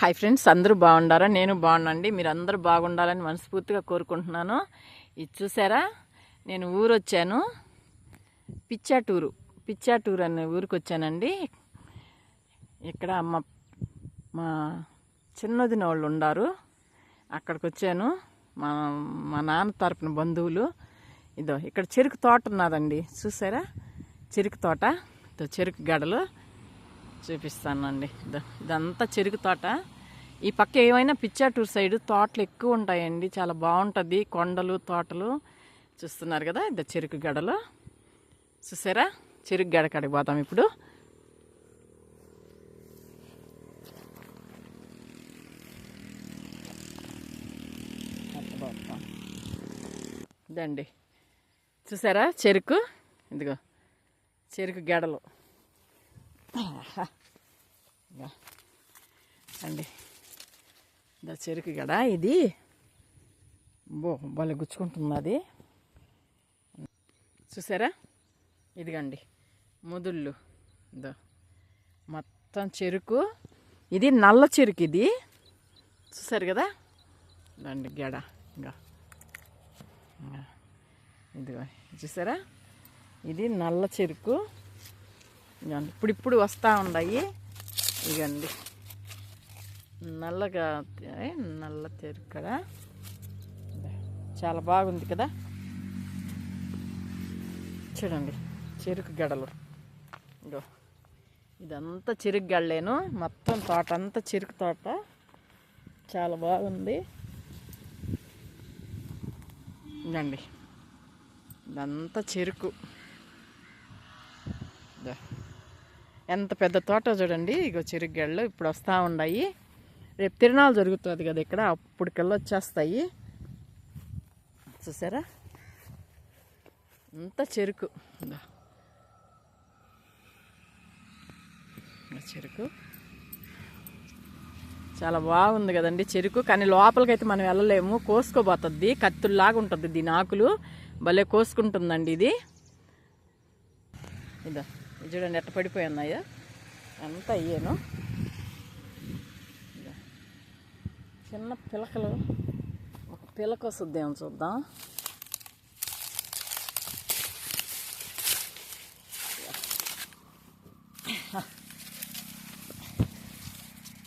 Hi friends, అందరూ బాగుండారా? నేను బాగున్నాండి. మీరు అందరూ బాగుండాలని మనస్ఫూర్తిగా కోరుకుంటున్నాను. ఇది చూసారా, నేను ఊరు వచ్చాను. పిచ్చాటూరు అనే ఊరికి వచ్చానండి. ఇక్కడ మా చిన్నదిన వాళ్ళు ఉండారు, అక్కడికి వచ్చాను. మా నాన్న తరపున బంధువులు. ఇదో ఇక్కడ చెరుకు తోట ఉన్నదండి, చూసారా? చెరుకు తోట, చెరుకు గడలు చూపిస్తానండి. ఇదంతా చెరుకు తోట. ఈ పక్క ఏమైనా పిచ్చాటూరు సైడ్ తోటలు ఎక్కువ ఉంటాయండి, చాలా బాగుంటుంది. కొండలు తోటలు చూస్తున్నారు కదా. ఇది చెరుకు గడలు చూసారా. చెరుకు గడ కాడికి పోతాం ఇప్పుడు. ఇదండి చూసారా చెరుకు. ఇదిగో చెరుకు గడలు అండి. చెరుకు గడ ఇది. భలే గుచ్చుకుంటుంది అది, చూసారా. ఇదిగండి ముదుళ్ళు. ఇదో మొత్తం చెరుకు. ఇది నల్ల చెరుకు, ఇది చూసారు కదా. ఇదండి గడ. ఇంకా ఇదిగో చూసారా, ఇది నల్ల చెరుకు. ఇప్పుడు వస్తూ ఉన్నాయి. ఇదండి నల్ల చెరుకు కదా, చాలా బాగుంది కదా. చూడండి చెరుకు గడలు. ఇదో ఇదంతా చెరుకు గడలేను, మొత్తం తోట అంతా చెరుకు తోట, చాలా బాగుంది. ఇదండి ఇదంతా చెరుకు. ఎంత పెద్ద తోట చూడండి. ఇగో చెరుకు గడలు ఇప్పుడు వస్తూ ఉన్నాయి. రేపు తిరునాళ్ళు జరుగుతుంది కదా ఇక్కడ, అప్పటికల్లా వచ్చేస్తాయి. చూసారా అంత చెరుకు. చెరుకు చాలా బాగుంది కదండి చెరుకు. కానీ లోపలికైతే మనం వెళ్ళలేము, కోసుకోబోతుంది. కత్తుల్లాగా ఉంటుంది దీని ఆకులు, భలే కోసుకుంటుందండి ఇది. ఇదో ఇది చూడండి ఎట్ట పడిపోయి ఉన్నాయో, అంతా అయ్యాను. చిన్న పిలకలు, ఒక పిలక వస్తుందేమో చూద్దాం.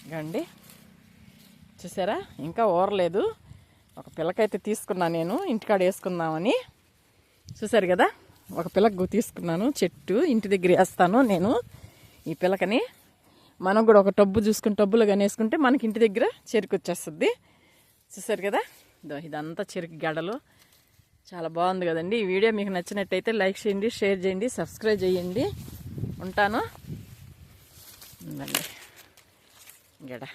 ఇదండి చూసారా, ఇంకా ఊరలేదు. ఒక పిలకైతే తీసుకున్నా నేను, ఇంటికాడ వేసుకుందామని. చూసారు కదా, ఒక పిలక తీసుకున్నాను. చెట్టు ఇంటి దగ్గర వేస్తాను నేను ఈ పిలకని. మనం కూడా ఒక టబ్బు చూసుకుని టబ్బులో కానీ వేసుకుంటే మనకి ఇంటి దగ్గర చెరుకు వచ్చేస్తుంది. చూసారు కదా, ఇదంతా చెరుకు గడలు. చాలా బాగుంది కదండి. ఈ వీడియో మీకు నచ్చినట్టయితే లైక్ చేయండి, షేర్ చేయండి, సబ్స్క్రైబ్ చేయండి. ఉంటాను. గడ.